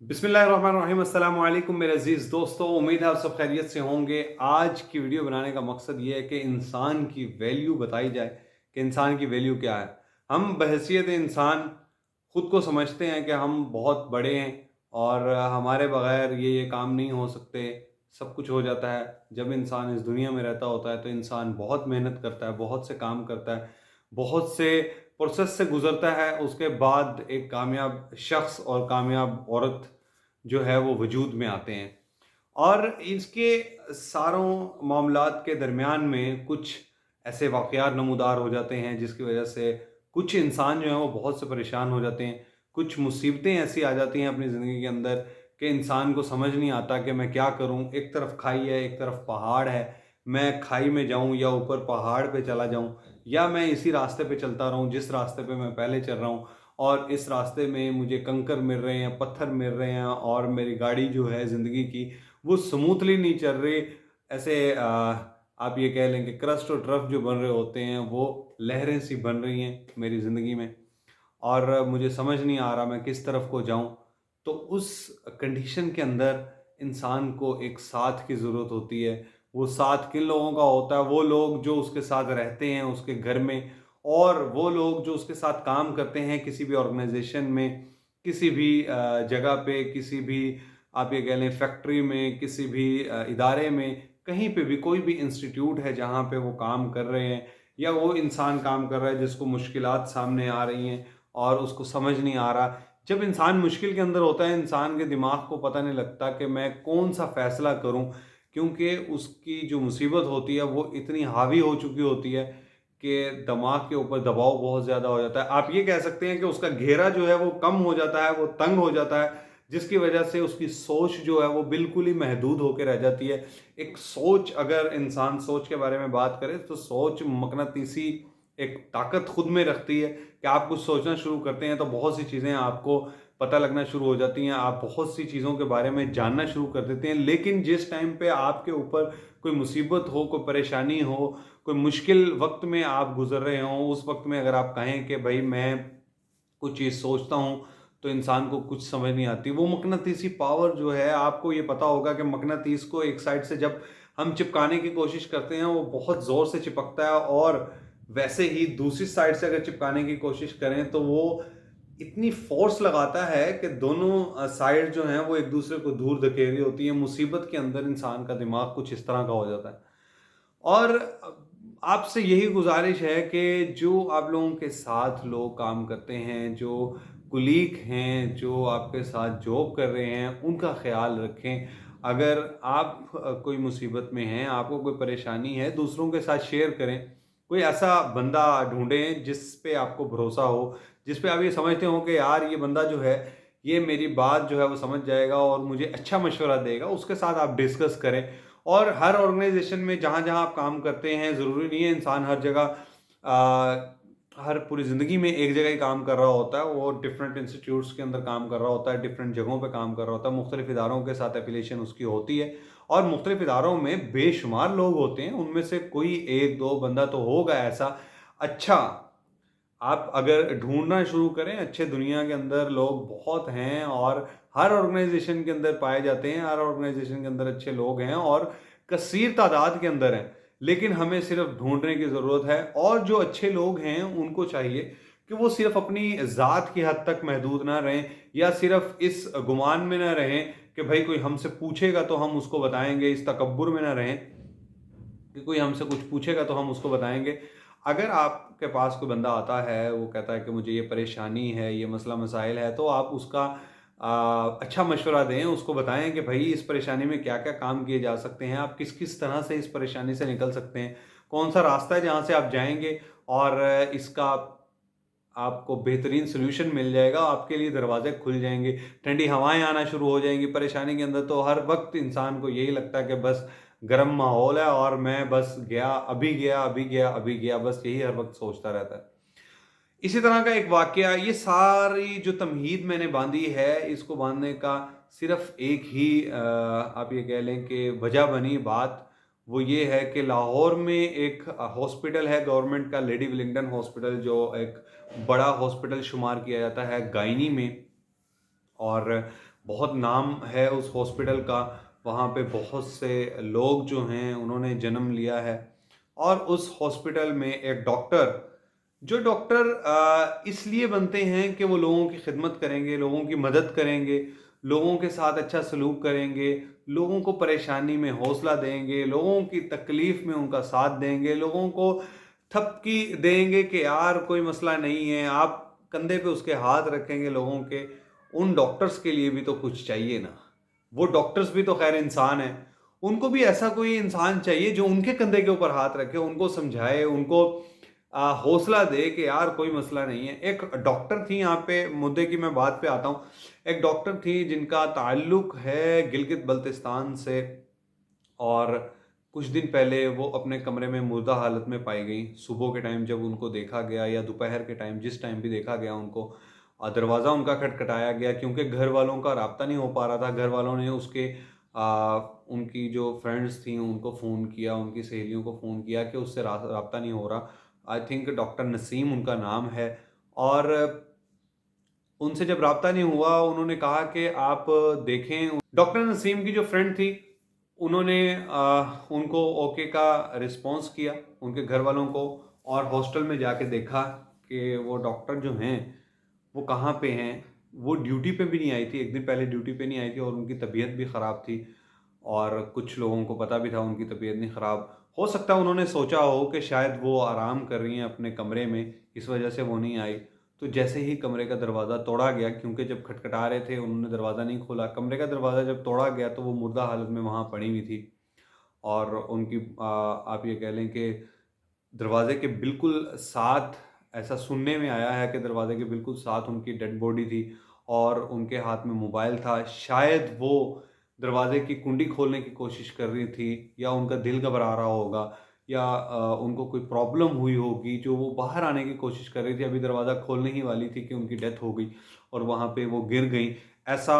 बिस्मिल्लाहिर्रहमानिर्रहीम अस्सलाम वालेकुम मेरे अजीज़ दोस्तों, उम्मीद है आप सब खैरियत से होंगे। आज की वीडियो बनाने का मकसद ये है कि इंसान की वैल्यू बताई जाए कि इंसान की वैल्यू क्या है। हम बहैसियत इंसान खुद को समझते हैं कि हम बहुत बड़े हैं और हमारे बगैर ये काम नहीं हो सकते, सब कुछ हो जाता है। जब इंसान इस दुनिया में रहता होता है तो इंसान बहुत मेहनत करता है, बहुत से काम करता है, बहुत से प्रोसेस से गुजरता है, उसके बाद एक कामयाब शख्स और कामयाब औरत जो है वो वजूद में आते हैं। और इसके सारों मामलात के दरमियान में कुछ ऐसे वाक़यात नमूदार हो जाते हैं जिसकी वजह से कुछ इंसान जो हैं वो बहुत से परेशान हो जाते हैं। कुछ मुसीबतें ऐसी आ जाती हैं अपनी ज़िंदगी के अंदर कि इंसान को समझ नहीं आता कि मैं क्या करूँ? एक तरफ खाई है, एक तरफ पहाड़ है। मैं खाई में जाऊँ या ऊपर पहाड़ पे चला जाऊँ या मैं इसी रास्ते पे चलता रहूँ जिस रास्ते पे मैं पहले चल रहा हूँ और इस रास्ते में मुझे कंकर मिल रहे हैं, पत्थर मिल रहे हैं और मेरी गाड़ी जो है ज़िंदगी की वो स्मूथली नहीं चल रही। ऐसे आप ये कह लें कि क्रस्ट और ट्रफ जो बन रहे होते हैं वो लहरें सी बन रही हैं मेरी ज़िंदगी में और मुझे समझ नहीं आ रहा मैं किस तरफ को जाऊँ। तो उस कंडीशन के अंदर इंसान को एक साथ की ज़रूरत होती है। वो साथ किन लोगों का होता है? वो लोग जो उसके साथ रहते हैं उसके घर में और वो लोग जो उसके साथ काम करते हैं किसी भी ऑर्गेनाइज़ेशन में, किसी भी जगह पे, किसी भी आप ये कह लें फैक्ट्री में, किसी भी इदारे में, कहीं पे भी कोई भी इंस्टीट्यूट है जहाँ पे वो काम कर रहे हैं या वो इंसान काम कर रहा है जिसको मुश्किलात सामने आ रही हैं और उसको समझ नहीं आ रहा। जब इंसान मुश्किल के अंदर होता है, इंसान के दिमाग को पता नहीं लगता कि मैं कौन-सा फ़ैसला करूँ, क्योंकि उसकी जो मुसीबत होती है वो इतनी हावी हो चुकी होती है कि दिमाग के ऊपर दबाव बहुत ज़्यादा हो जाता है। आप ये कह सकते हैं कि उसका घेरा जो है वो कम हो जाता है, वो तंग हो जाता है, जिसकी वजह से उसकी सोच जो है वो बिल्कुल ही महदूद होके रह जाती है। एक सोच, अगर इंसान सोच के बारे में बात करे तो सोच मकनातीसी एक ताकत खुद में रखती है कि आप कुछ सोचना शुरू करते हैं तो बहुत सी चीज़ें आपको पता लगना शुरू हो जाती हैं, आप बहुत सी चीज़ों के बारे में जानना शुरू कर देते हैं। लेकिन जिस टाइम पे आपके ऊपर कोई मुसीबत हो, कोई परेशानी हो, कोई मुश्किल वक़्त में आप गुज़र रहे हों, उस वक़्त में अगर आप कहें कि भई मैं कुछ चीज़ सोचता हूँ, तो इंसान को कुछ समझ नहीं आती। वो मकनातीसी पावर जो है, आपको ये पता होगा कि मकनातीस को एक साइड से जब हम चिपकाने की कोशिश करते हैं, वो बहुत ज़ोर से चिपकता है और वैसे ही दूसरी साइड से अगर चिपकाने की कोशिश करें, तो वो इतनी फ़ोर्स लगाता है कि दोनों साइड जो हैं, वो एक-दूसरे को दूर धकेल रही होती हैं। मुसीबत के अंदर इंसान का दिमाग कुछ इस तरह का हो जाता है। और आपसे यही गुज़ारिश है कि जो आप लोगों के साथ लोग काम करते हैं, जो कुलीग हैं, जो आपके साथ जॉब कर रहे हैं, उनका ख़्याल रखें। अगर आप कोई मुसीबत में हैं, आपको कोई परेशानी है, दूसरों के साथ शेयर करें। कोई ऐसा बंदा ढूँढें जिस पे आपको भरोसा हो, जिस पे आप ये समझते हो कि यार ये बंदा जो है, ये मेरी बात जो है वो समझ जाएगा और मुझे अच्छा मशवरा देगा, उसके साथ आप डिस्कस करें। और हर ऑर्गेनाइजेशन में जहाँ-जहाँ आप काम करते हैं, ज़रूरी नहीं है इंसान हर जगह हर पूरी ज़िंदगी में एक जगह ही काम कर रहा होता है। वो डिफरेंट इंस्टीट्यूट्स के अंदर काम कर रहा होता है, डिफरेंट जगहों पे काम कर रहा होता है, मुख्तलिफ इदारों के साथ एफ़िलिएशन उसकी होती है और मुख्तलिफ इदारों में बेशुमार लोग होते हैं, उनमें से कोई 1-2 बंदा तो होगा ऐसा अच्छा। आप अगर ढूँढना शुरू करें, अच्छे दुनिया के अंदर लोग बहुत हैं और हर ऑर्गेनाइज़ेशन के अंदर पाए जाते हैं, हर ऑर्गेनाइज़ेशन के अंदर अच्छे लोग हैं और कसीर तादाद के अंदर हैं। लेकिन हमें सिर्फ़ ढूँढने की ज़रूरत है और जो अच्छे लोग हैं, उनको चाहिए कि वो सिर्फ़ अपनी ज़ात की हद तक महदूद ना रहें या सिर्फ़ इस गुमान में ना रहें कि भई कोई हमसे पूछेगा तो हम उसको बताएँगे, इस तकब्बुर में ना रहें कि कोई हमसे कुछ पूछेगा तो हम उसको बताएँगे। अगर आपके पास कोई बंदा आता है, वो कहता है कि मुझे ये परेशानी है, ये मसला-मसाइल है, तो आप उसका अच्छा मशवरा दें, उसको बताएँ कि भई इस परेशानी में क्या-क्या काम किए जा सकते हैं, आप किस-किस तरह से इस परेशानी से निकल सकते हैं, कौन-सा रास्ता है जहाँ से आप जाएँगे और इसका आपको बेहतरीन सॉल्यूशन मिल जाएगा, आपके लिए दरवाज़े खुल जाएँगे, ठंडी हवाएँ आना शुरू हो जाएँगी। परेशानी के अंदर तो हर वक़्त इंसान को यही लगता है कि बस गर्म माहौल है और मैं बस गया, अभी गया, अभी गया, अभी गया, बस यही हर वक़्त सोचता रहता है। इसी तरह का एक वाक़या, ये सारी जो तमहीद मैंने बाँधी है, इसको बाँधने का सिर्फ़ एक ही आप ये कह लें कि वजह बनी बात, वो ये है कि लाहौर में एक हॉस्पिटल है गवर्नमेंट का, लेडी विलिंगडन हॉस्पिटल, जो एक बड़ा हॉस्पिटल शुमार किया जाता है गायनी में। और बहुत नाम है उस हॉस्पिटल का, वहाँ पे बहुत से लोग जो हैं उन्होंने जन्म लिया है। और उस हॉस्पिटल में एक डॉक्टर, जो डॉक्टर इसलिए बनते हैं कि वो लोगों की खिदमत करेंगे, लोगों की मदद करेंगे, लोगों के साथ अच्छा सलूक करेंगे, लोगों को परेशानी में हौसला देंगे, लोगों की तकलीफ में उनका साथ देंगे, लोगों को थपकी देंगे कि यार कोई मसला नहीं है, आप कंधे पे उसके हाथ रखेंगे लोगों के। उन डॉक्टर्स के लिए भी तो कुछ चाहिए ना। वो डॉक्टर्स भी तो खैर इंसान हैं। उनको भी ऐसा कोई इंसान चाहिए जो उनके कंधे के ऊपर हाथ रखे, उनको समझाए, उनको हौसला दे कि यार कोई मसला नहीं है। एक डॉक्टर थी, यहाँ पे मुद्दे की मैं बात पे आता हूँ। एक डॉक्टर थी जिनका ताल्लुक है गिलगित बल्तिस्तान से, और कुछ दिन पहले वो अपने कमरे में मुर्दा हालत में पाई गई। सुबह के टाइम जब उनको देखा गया, या दोपहर के टाइम, जिस टाइम भी देखा गया उनको, दरवाज़ा उनका खटखटाया गया, क्योंकि घर वालों का राब्ता नहीं हो पा रहा था। घर वालों ने उनकी जो फ्रेंड्स थी उनको फ़ोन किया, उनकी सहेलियों को फ़ोन किया कि उससे राब्ता नहीं हो रहा। आई थिंक डॉक्टर नसीम उनका नाम है। और उनसे जब राब्ता नहीं हुआ, उन्होंने कहा कि आप देखें। डॉक्टर नसीम की जो फ्रेंड थी, उन्होंने उनको ओके का रिस्पॉन्स किया उनके घर वालों को, और हॉस्टल में जाके देखा कि वो डॉक्टर जो हैं वो कहाँ पे हैं। वो ड्यूटी पे भी नहीं आई थी, एक दिन पहले ड्यूटी पे नहीं आई थी, और उनकी तबीयत भी ख़राब थी। और कुछ लोगों को पता भी था उनकी तबीयत नहीं ख़राब। हो सकता है उन्होंने सोचा हो कि शायद वो आराम कर रही हैं अपने कमरे में, इस वजह से वो नहीं आई। तो जैसे ही कमरे का दरवाज़ा तोड़ा गया, क्योंकि जब खटखटा रहे थे उन्होंने दरवाज़ा नहीं खोला, कमरे का दरवाज़ा जब तोड़ा गया तो वो मुर्दा हालत में वहाँ पड़ी हुई थी। और उनकी आप ये कह लें कि दरवाजे के बिल्कुल साथ, ऐसा सुनने में आया है कि दरवाजे के बिल्कुल साथ उनकी डेड बॉडी थी, और उनके हाथ में मोबाइल था। शायद वो दरवाजे की कुंडी खोलने की कोशिश कर रही थी, या उनका दिल घबरा रहा होगा, या उनको कोई प्रॉब्लम हुई होगी जो वो बाहर आने की कोशिश कर रही थी। अभी दरवाज़ा खोलने ही वाली थी कि उनकी डेथ हो गई, और वहाँ पे वो गिर गई। ऐसा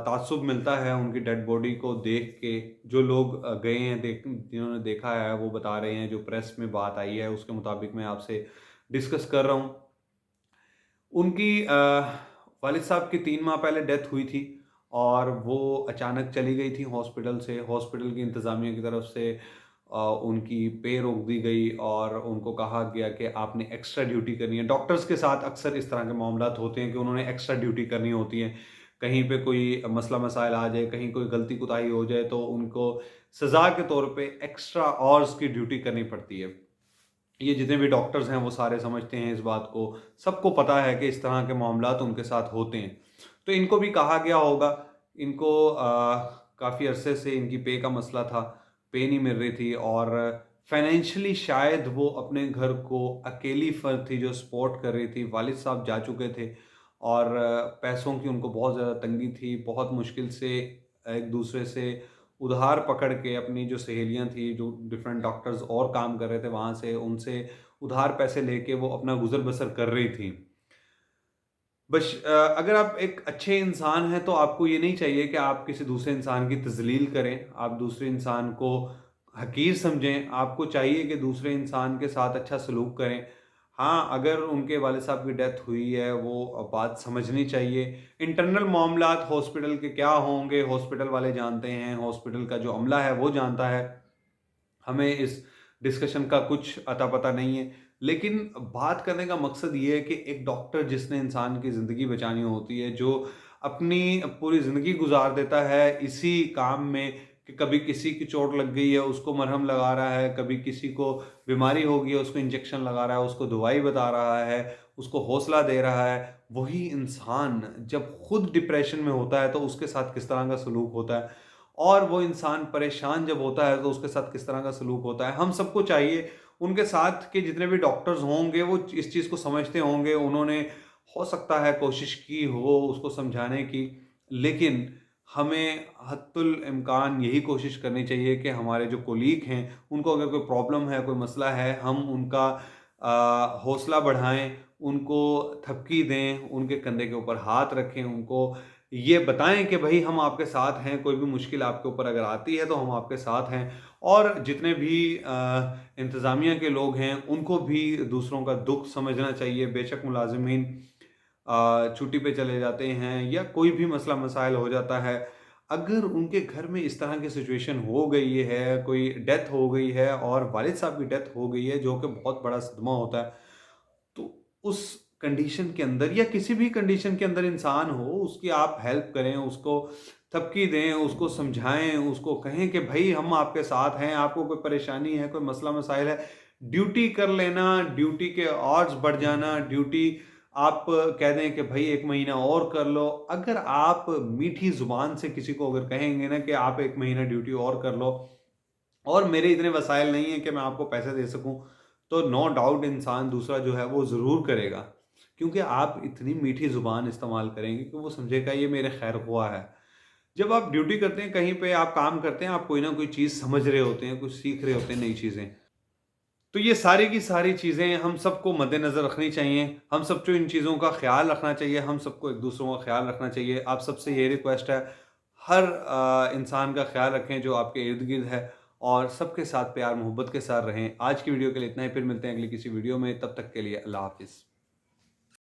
ताज्जुब मिलता है उनकी डेड बॉडी को देख के। जो लोग गए हैं, जिन्होंने देखा है, वो बता रहे हैं, जो प्रेस में बात आई है उसके मुताबिक मैं आपसे डिस्कस कर रहा हूँ। उनकी वालिद साहब की 3 माह पहले डेथ हुई थी, और वो अचानक चली गई थी हॉस्पिटल से। हॉस्पिटल की इंतज़ामिया की तरफ से उनकी पे रोक दी गई, और उनको कहा गया कि आपने एक्स्ट्रा ड्यूटी करनी है। डॉक्टर्स के साथ अक्सर इस तरह के मामलात होते हैं कि उन्होंने एक्स्ट्रा ड्यूटी करनी होती है। कहीं पे कोई मसला मसाइल आ जाए, कहीं कोई गलती कोताही हो जाए, तो उनको सज़ा के तौर पे एक्स्ट्रा आवर्स की ड्यूटी करनी पड़ती है। ये जितने भी डॉक्टर्स हैं वो सारे समझते हैं इस बात को, सबको पता है कि इस तरह के मामलात उनके साथ होते हैं। तो इनको भी कहा गया होगा। इनको काफ़ी अरसे से इनकी पे का मसला था, पे नहीं मिल रही थी, और फाइनेंशियली शायद वो अपने घर को, अकेली फ़र्द थी जो सपोर्ट कर रही थी। वालिद साहब जा चुके थे, और पैसों की उनको बहुत ज़्यादा तंगी थी। बहुत मुश्किल से एक दूसरे से उधार पकड़ के, अपनी जो सहेलियाँ थी जो डिफरेंट डॉक्टर्स और काम कर रहे थे वहाँ से, उनसे उधार पैसे लेके वो अपना गुज़र बसर कर रही थी। बस अगर आप एक अच्छे इंसान हैं तो आपको ये नहीं चाहिए कि आप किसी दूसरे इंसान की तज़लील करें, आप दूसरे इंसान को हक़ीर समझें। आपको चाहिए कि दूसरे इंसान के साथ अच्छा सलूक करें। हाँ, अगर उनके वालिद साहब की डेथ हुई है, वो बात समझनी चाहिए। इंटरनल मामलात हॉस्पिटल के क्या होंगे, हॉस्पिटल वाले जानते हैं, हॉस्पिटल का जो अमला है वो जानता है। हमें इस डिस्कशन का कुछ अता-पता नहीं है। लेकिन बात करने का मकसद ये है कि एक डॉक्टर जिसने इंसान की ज़िंदगी बचानी होती है, जो अपनी पूरी ज़िंदगी गुज़ार देता है इसी काम में, कि कभी किसी की चोट लग गई है उसको मरहम लगा रहा है, कभी किसी को बीमारी हो गई है उसको इंजेक्शन लगा रहा है, उसको दवाई बता रहा है, उसको हौसला दे रहा है। वही इंसान जब खुद डिप्रेशन में होता है तो उसके साथ किस तरह का सलूक होता है, और वो इंसान परेशान जब होता है तो उसके साथ किस तरह का सलूक होता है। हम सबको चाहिए, उनके साथ के जितने भी डॉक्टर्स होंगे वो इस चीज़ को समझते होंगे, उन्होंने हो सकता है कोशिश की हो उसको समझाने की। लेकिन हमें हत्तुल इम्कान यही कोशिश करनी चाहिए कि हमारे जो कोलीग हैं उनको अगर कोई प्रॉब्लम है, कोई मसला है, हम उनका हौसला बढ़ाएं, उनको थपकी दें, उनके कंधे के ऊपर हाथ रखें, उनको ये बताएं कि भाई हम आपके साथ हैं, कोई भी मुश्किल आपके ऊपर अगर आती है तो हम आपके साथ हैं। और जितने भी इंतज़ामिया के लोग हैं उनको भी दूसरों का दुख समझना चाहिए। बेशक मुलाज़िमीन छुट्टी पे चले जाते हैं या कोई भी मसला मसाइल हो जाता है, अगर उनके घर में इस तरह की सिचुएशन हो गई है, कोई डेथ हो गई है और वालिद साहब की डेथ हो गई है, जो कि बहुत बड़ा सदमा होता है, तो उस कंडीशन के अंदर या किसी भी कंडीशन के अंदर इंसान हो, उसकी आप हेल्प करें, उसको थपकी दें, उसको समझाएँ, उसको कहें कि भई हम आपके साथ हैं, आपको कोई परेशानी है, कोई मसला मसाइल है, ड्यूटी कर लेना, ड्यूटी के आवर्स बढ़ जाना, ड्यूटी आप कह दें कि भई 1 महीना और कर लो। अगर आप मीठी ज़ुबान से किसी को अगर कहेंगे ना कि आप 1 महीना ड्यूटी और कर लो और मेरे इतने वसाइल नहीं है कि मैं आपको पैसे दे सकूँ, तो नो डाउट इंसान दूसरा जो है वो ज़रूर करेगा। क्योंकि आप इतनी मीठी ज़ुबान इस्तेमाल करेंगे कि वो समझेगा ये मेरे खैर-ख्वाह है। जब आप ड्यूटी करते हैं, कहीं पे आप काम करते हैं, आप कोई ना कोई चीज़ समझ रहे होते हैं, कुछ सीख रहे होते हैं नई चीज़ें। तो ये सारी की सारी चीज़ें हम सबको मद्देनज़र रखनी चाहिए। हम सबको इन चीज़ों का ख़्याल रखना चाहिए, हम सबको एक-दूसरों का ख़्याल रखना चाहिए। आप सबसे ये रिक्वेस्ट है, हर इंसान का ख़्याल रखें जो आपके इर्द-गिर्द है और सबके साथ प्यार मोहब्बत के साथ रहें। आज की वीडियो के लिए इतना ही, फिर मिलते हैं अगली किसी वीडियो में, तब तक के लिए अल्लाह हाफ़िज़।